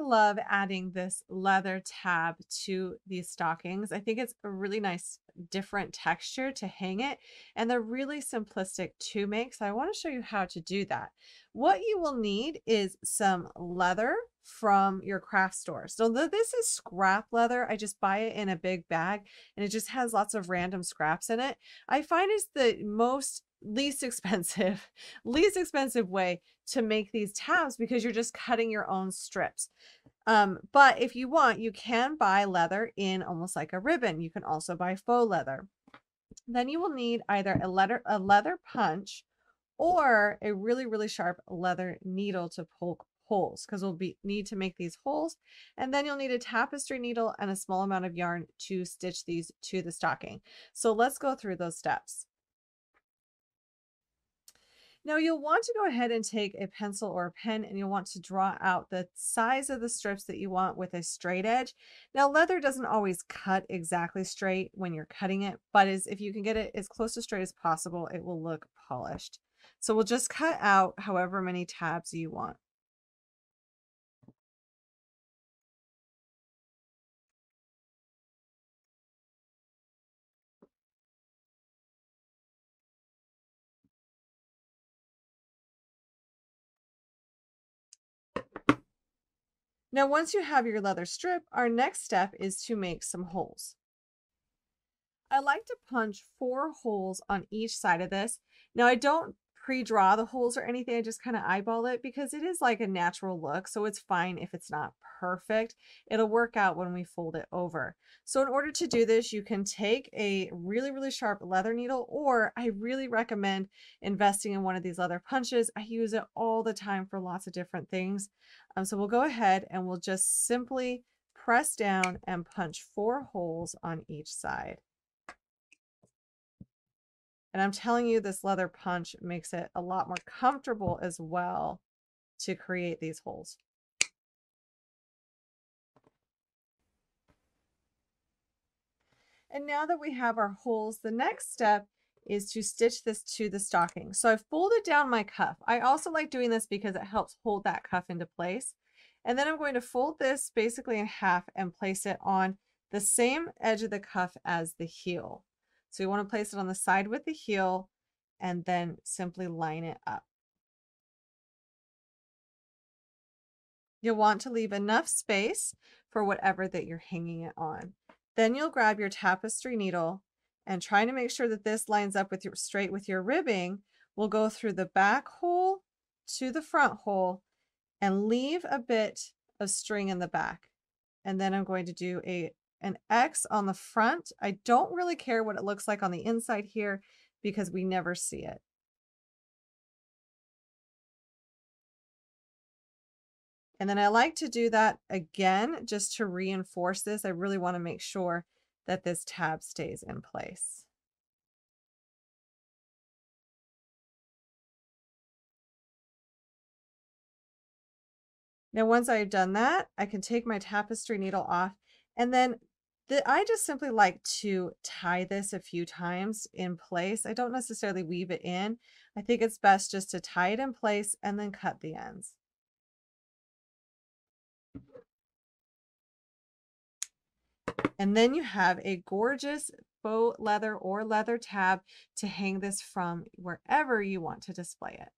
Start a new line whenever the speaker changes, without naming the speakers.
love adding this leather tab to these stockings. I think it's a really nice different texture to hang it, and they're really simplistic to make. So I want to show you how to do that. What you will need is some leather from your craft store. So this is scrap leather. I just buy it in a big bag and it just has lots of random scraps in it. I find it's the most least expensive, least expensive way to make these tabs because you're just cutting your own strips. But if you want, you can buy leather in almost like a ribbon. You can also buy faux leather. Then you will need either a leather punch or a really, really sharp leather needle to poke holes because we'll need to make these holes. And then you'll need a tapestry needle and a small amount of yarn to stitch these to the stocking. So let's go through those steps. Now you'll want to go ahead and take a pencil or a pen and you'll want to draw out the size of the strips that you want with a straight edge. Now leather doesn't always cut exactly straight when you're cutting it, but if you can get it as close to straight as possible, it will look polished. So we'll just cut out however many tabs you want. Now, once you have your leather strip, our next step is to make some holes. I like to punch 4 holes on each side of this. Now, I don't pre-draw the holes or anything. I just kind of eyeball it because it is like a natural look. So it's fine if it's not perfect. It'll work out when we fold it over. So in order to do this, you can take a really, really sharp leather needle, or I really recommend investing in one of these leather punches. I use it all the time for lots of different things. So we'll go ahead and we'll just simply press down and punch 4 holes on each side. And I'm telling you, this leather punch makes it a lot more comfortable as well to create these holes. And now that we have our holes, the next step is to stitch this to the stocking. So I've folded down my cuff. I also like doing this because it helps hold that cuff into place. And then I'm going to fold this basically in half and place it on the same edge of the cuff as the heel. So you want to place it on the side with the heel and then simply line it up. You'll want to leave enough space for whatever that you're hanging it on. Then you'll grab your tapestry needle and trying to make sure that this lines up with straight with your ribbing. We'll go through the back hole to the front hole and leave a bit of string in the back. And then I'm going to do an X on the front. I don't really care what it looks like on the inside here because we never see it. And then I like to do that again just to reinforce this. I really want to make sure that this tab stays in place. Now, once I've done that, I can take my tapestry needle off and then I just simply like to tie this a few times in place. I don't necessarily weave it in. I think it's best just to tie it in place and then cut the ends. And then you have a gorgeous faux leather or leather tab to hang this from wherever you want to display it.